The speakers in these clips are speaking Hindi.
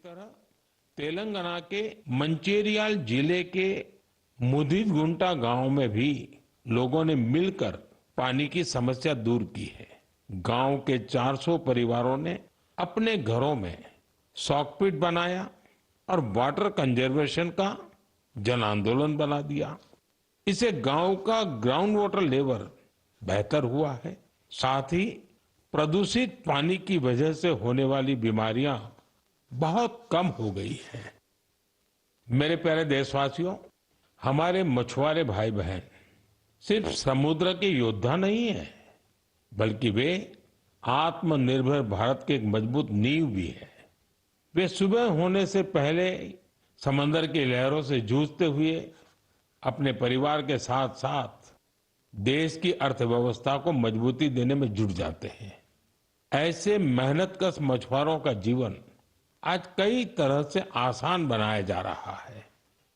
तरह तेलंगाना के मंचेरियाल जिले के मुदिगुंटा गांव में भी लोगों ने मिलकर पानी की समस्या दूर की है। गांव के 400 परिवारों ने अपने घरों में सॉकपिट बनाया और वाटर कंजर्वेशन का जन आंदोलन बना दिया। इससे गांव का ग्राउंड वाटर लेवल बेहतर हुआ है। साथ ही प्रदूषित पानी की वजह से होने वाली बीमारियां बहुत कम हो गई हैं। मेरे प्यारे देशवासियों, हमारे मछुआरे भाई बहन सिर्फ समुद्र के योद्धा नहीं है, बल्कि वे आत्मनिर्भर भारत के एक मजबूत नींव भी है। वे सुबह होने से पहले समंदर की लहरों से जूझते हुए अपने परिवार के साथ साथ देश की अर्थव्यवस्था को मजबूती देने में जुट जाते हैं। ऐसे मेहनतकश मछुआरों का जीवन आज कई तरह से आसान बनाया जा रहा है।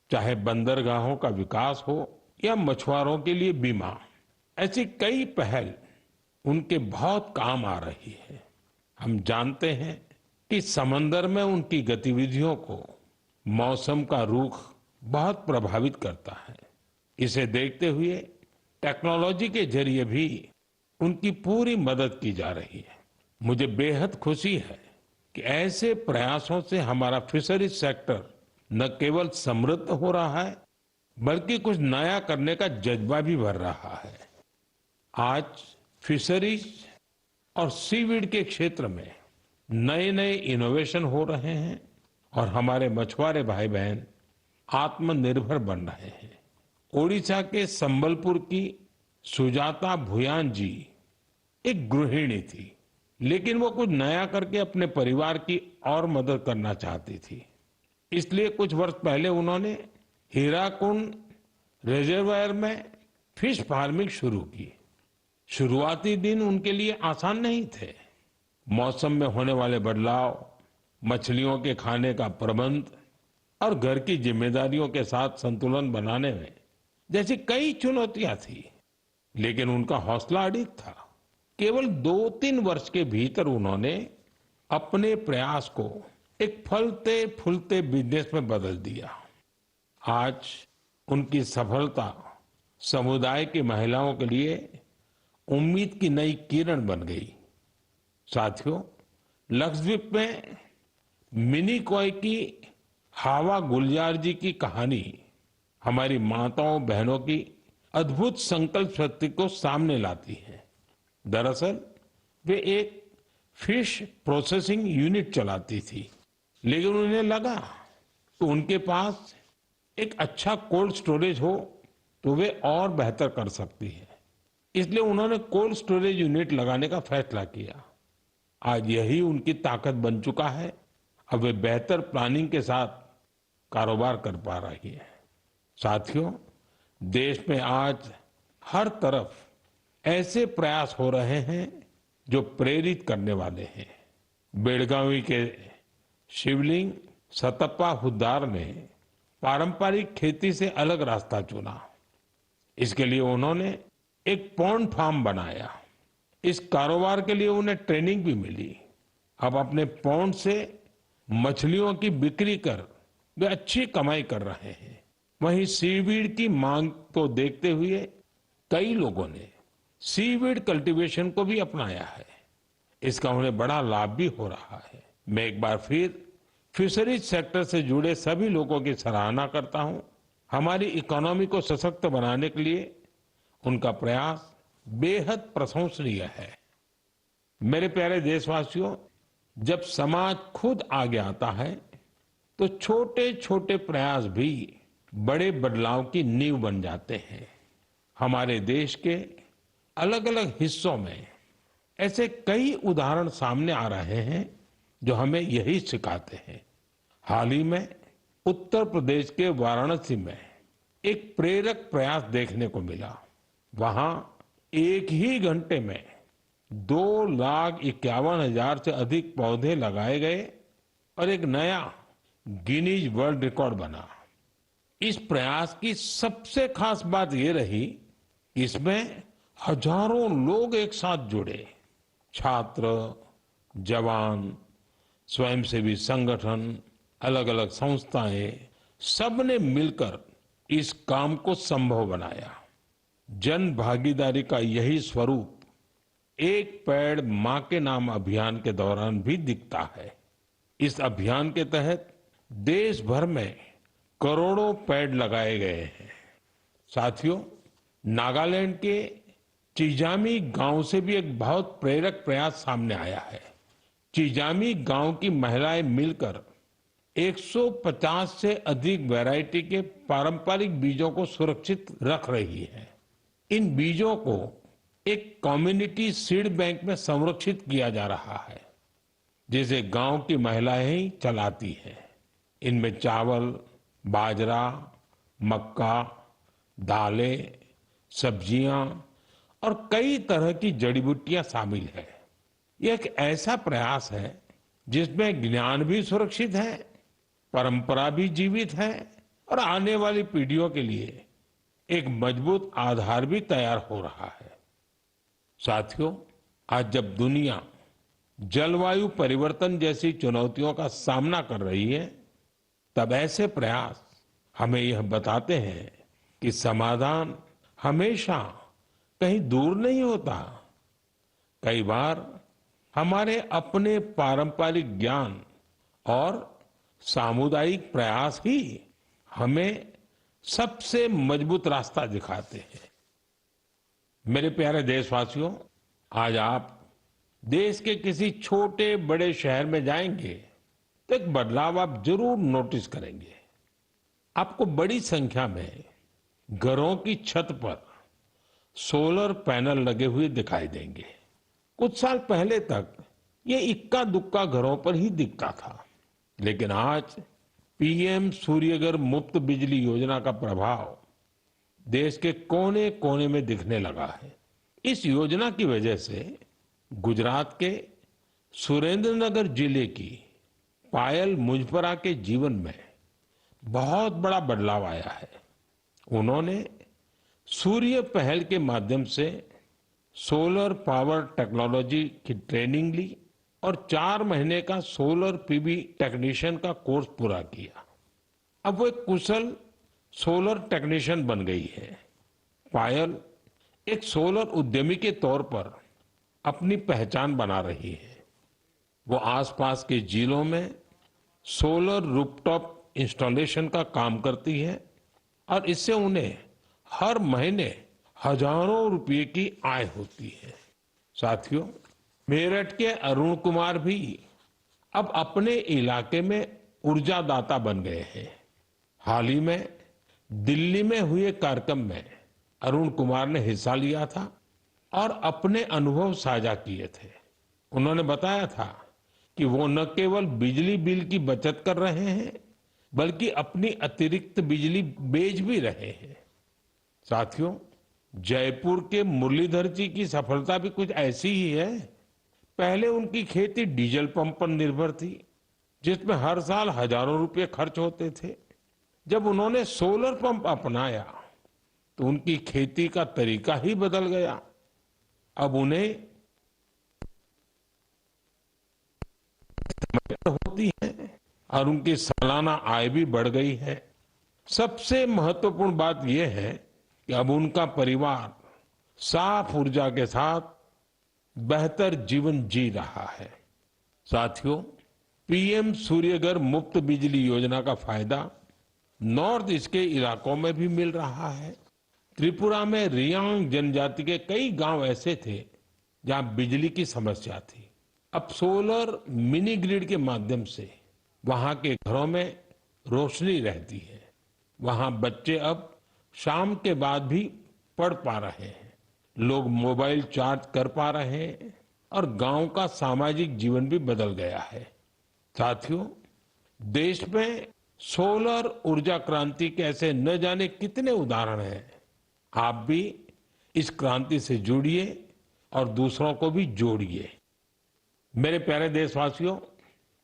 चाहे बंदरगाहों का विकास हो या मछुआरों के लिए बीमा, ऐसी कई पहल उनके बहुत काम आ रही है। हम जानते हैं कि समंदर में उनकी गतिविधियों को मौसम का रुख बहुत प्रभावित करता है। इसे देखते हुए टेक्नोलॉजी के जरिए भी उनकी पूरी मदद की जा रही है। मुझे बेहद खुशी है कि ऐसे प्रयासों से हमारा फिशरीज सेक्टर न केवल समृद्ध हो रहा है, बल्कि कुछ नया करने का जज्बा भी भर रहा है। आज फिशरीज और सीवीड के क्षेत्र में नए नए इनोवेशन हो रहे हैं और हमारे मछुआरे भाई बहन आत्मनिर्भर बन रहे हैं। ओडिशा के संबलपुर की सुजाता भुयान जी एक गृहिणी थी, लेकिन वो कुछ नया करके अपने परिवार की और मदद करना चाहती थी। इसलिए कुछ वर्ष पहले उन्होंने हीराकुंड रिजर्वायर में फिश फार्मिंग शुरू की। शुरुआती दिन उनके लिए आसान नहीं थे। मौसम में होने वाले बदलाव, मछलियों के खाने का प्रबंध और घर की जिम्मेदारियों के साथ संतुलन बनाने में जैसी कई चुनौतियां थी, लेकिन उनका हौसला अडिग था। केवल 2-3 वर्ष के भीतर उन्होंने अपने प्रयास को एक फलते फूलते बिजनेस में बदल दिया। आज उनकी सफलता समुदाय की महिलाओं के लिए उम्मीद की नई किरण बन गई। साथियों, लक्षद्वीप में मिनिकॉय की हावा गुलजार जी की कहानी हमारी माताओं बहनों की अद्भुत संकल्प शक्ति को सामने लाती है। दरअसल वे एक फिश प्रोसेसिंग यूनिट चलाती थी, लेकिन उन्हें लगा कि उनके पास एक अच्छा कोल्ड स्टोरेज हो तो वे और बेहतर कर सकती है। इसलिए उन्होंने कोल्ड स्टोरेज यूनिट लगाने का फैसला किया। आज यही उनकी ताकत बन चुका है। अब वे बेहतर प्लानिंग के साथ कारोबार कर पा रही है। साथियों, देश में आज हर तरफ ऐसे प्रयास हो रहे हैं जो प्रेरित करने वाले हैं। बेलगावी के शिवलिंग सतप्पा हुद्दार ने पारंपरिक खेती से अलग रास्ता चुना। इसके लिए उन्होंने एक पॉन्ड फार्म बनाया। इस कारोबार के लिए उन्हें ट्रेनिंग भी मिली। अब अपने पॉन्ड से मछलियों की बिक्री कर वे अच्छी कमाई कर रहे हैं। वहीं सीवीड की मांग को देखते हुए कई लोगों ने सीवीड कल्टीवेशन को भी अपनाया है। इसका उन्हें बड़ा लाभ भी हो रहा है। मैं एक बार फिर फिशरीज सेक्टर से जुड़े सभी लोगों की सराहना करता हूं। हमारी इकोनॉमी को सशक्त बनाने के लिए उनका प्रयास बेहद प्रशंसनीय है। मेरे प्यारे देशवासियों, जब समाज खुद आगे आता है तो छोटे छोटे प्रयास भी बड़े बदलाव की नींव बन जाते हैं। हमारे देश के अलग अलग हिस्सों में ऐसे कई उदाहरण सामने आ रहे हैं जो हमें यही सिखाते हैं। हाल ही में उत्तर प्रदेश के वाराणसी में एक प्रेरक प्रयास देखने को मिला। वहां एक ही घंटे में 2,51,000 से अधिक पौधे लगाए गए और एक नया गिनीज वर्ल्ड रिकॉर्ड बना। इस प्रयास की सबसे खास बात ये रही कि इसमें हजारों लोग एक साथ जुड़े। छात्र, जवान, स्वयंसेवी संगठन अलग अलग संस्थाएं, सबने मिलकर इस काम को संभव बनाया। जन भागीदारी का यही स्वरूप एक पेड़ मां के नाम अभियान के दौरान भी दिखता है। इस अभियान के तहत देश भर में करोड़ों पेड़ लगाए गए हैं। साथियों, नागालैंड के चिजामी गांव से भी एक बहुत प्रेरक प्रयास सामने आया है। चिजामी गांव की महिलाएं मिलकर 150 से अधिक वैरायटी के पारंपरिक बीजों को सुरक्षित रख रही है। इन बीजों को एक कम्युनिटी सीड बैंक में संरक्षित किया जा रहा है, जिसे गांव की महिलाएं ही चलाती हैं। इनमें चावल, बाजरा, मक्का, दालें, सब्जियां और कई तरह की जड़ी बूटियां शामिल है। यह एक ऐसा प्रयास है जिसमें ज्ञान भी सुरक्षित है, परंपरा भी जीवित है और आने वाली पीढ़ियों के लिए एक मजबूत आधार भी तैयार हो रहा है। साथियों, आज जब दुनिया जलवायु परिवर्तन जैसी चुनौतियों का सामना कर रही है, तब ऐसे प्रयास हमें यह बताते हैं कि समाधान हमेशा कहीं दूर नहीं होता। कई बार हमारे अपने पारंपरिक ज्ञान और सामुदायिक प्रयास ही हमें सबसे मजबूत रास्ता दिखाते हैं। मेरे प्यारे देशवासियों, आज आप देश के किसी छोटे बड़े शहर में जाएंगे तो एक बदलाव आप जरूर नोटिस करेंगे। आपको बड़ी संख्या में घरों की छत पर सोलर पैनल लगे हुए दिखाई देंगे। कुछ साल पहले तक ये इक्का दुक्का घरों पर ही दिखता था, लेकिन आज पीएम सूर्यघर मुफ्त बिजली योजना का प्रभाव देश के कोने कोने में दिखने लगा है। इस योजना की वजह से गुजरात के सुरेंद्रनगर जिले की पायल मुजपरा के जीवन में बहुत बड़ा बदलाव आया है। उन्होंने सूर्य पहल के माध्यम से सोलर पावर टेक्नोलॉजी की ट्रेनिंग ली और 4 महीने का सोलर पीवी टेक्नीशियन का कोर्स पूरा किया। अब वो एक कुशल सोलर टेक्नीशियन बन गई है। पायल एक सोलर उद्यमी के तौर पर अपनी पहचान बना रही है। वो आसपास के जिलों में सोलर रूफटॉप इंस्टॉलेशन का काम करती है और इससे उन्हें हर महीने हजारों रुपए की आय होती है। साथियों, मेरठ के अरुण कुमार भी अब अपने इलाके में ऊर्जा दाता बन गए हैं। हाल ही में दिल्ली में हुए कार्यक्रम में अरुण कुमार ने हिस्सा लिया था और अपने अनुभव साझा किए थे। उन्होंने बताया था कि वो न केवल बिजली बिल की बचत कर रहे हैं, बल्कि अपनी अतिरिक्त बिजली बेच भी रहे हैं। साथियों, जयपुर के मुरलीधर जी की सफलता भी कुछ ऐसी ही है। पहले उनकी खेती डीजल पंप पर निर्भर थी, जिसमें हर साल हजारों रुपए खर्च होते थे। जब उन्होंने सोलर पंप अपनाया तो उनकी खेती का तरीका ही बदल गया। अब उन्हें होती है और उनकी सालाना आय भी बढ़ गई है। सबसे महत्वपूर्ण बात यह है कि अब उनका परिवार साफ ऊर्जा के साथ बेहतर जीवन जी रहा है। साथियों, पीएम सूर्यघर मुफ्त बिजली योजना का फायदा नॉर्थ ईस्ट के इलाकों में भी मिल रहा है। त्रिपुरा में रियांग जनजाति के कई गांव ऐसे थे जहां बिजली की समस्या थी। अब सोलर मिनी ग्रिड के माध्यम से वहां के घरों में रोशनी रहती है। वहां बच्चे अब शाम के बाद भी पढ़ पा रहे हैं, लोग मोबाइल चार्ज कर पा रहे हैं और गांव का सामाजिक जीवन भी बदल गया है। साथियों, देश में सोलर ऊर्जा क्रांति के ऐसे न जाने कितने उदाहरण हैं। आप भी इस क्रांति से जुड़िए और दूसरों को भी जोड़िए। मेरे प्यारे देशवासियों,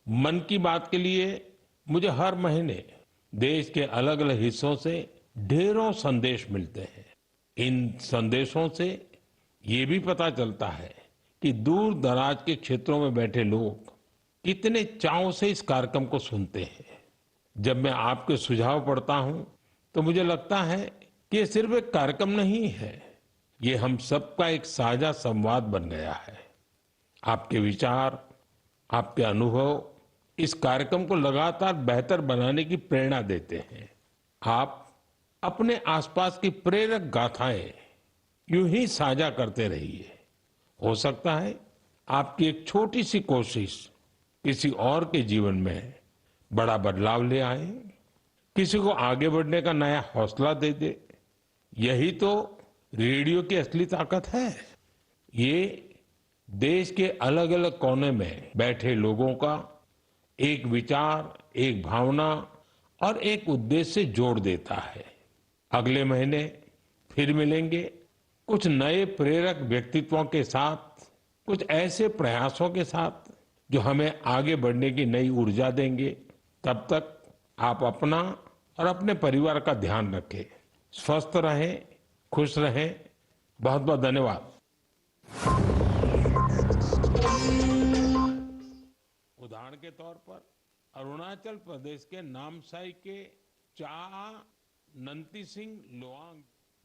मन की बात के लिए मुझे हर महीने देश के अलग अलग हिस्सों से ढेरों संदेश मिलते हैं। इन संदेशों से ये भी पता चलता है कि दूर दराज के क्षेत्रों में बैठे लोग कितने चाव से इस कार्यक्रम को सुनते हैं। जब मैं आपके सुझाव पढ़ता हूं तो मुझे लगता है कि ये सिर्फ एक कार्यक्रम नहीं है, ये हम सबका एक साझा संवाद बन गया है। आपके विचार, आपके अनुभव इस कार्यक्रम को लगातार बेहतर बनाने की प्रेरणा देते हैं। आप अपने आसपास की प्रेरक गाथाएं यूं ही साझा करते रहिए। हो सकता है आपकी एक छोटी सी कोशिश किसी और के जीवन में बड़ा बदलाव ले आए, किसी को आगे बढ़ने का नया हौसला दे दे। यही तो रेडियो की असली ताकत है। ये देश के अलग अलग कोने में बैठे लोगों का एक विचार, एक भावना और एक उद्देश्य से जोड़ देता है। अगले महीने फिर मिलेंगे कुछ नए प्रेरक व्यक्तित्वों के साथ, कुछ ऐसे प्रयासों के साथ जो हमें आगे बढ़ने की नई ऊर्जा देंगे। तब तक आप अपना और अपने परिवार का ध्यान रखें, स्वस्थ रहें, खुश रहें। बहुत बहुत धन्यवाद। उदाहरण के तौर पर अरुणाचल प्रदेश के नामसाई के चा नंती सिंह लोआंग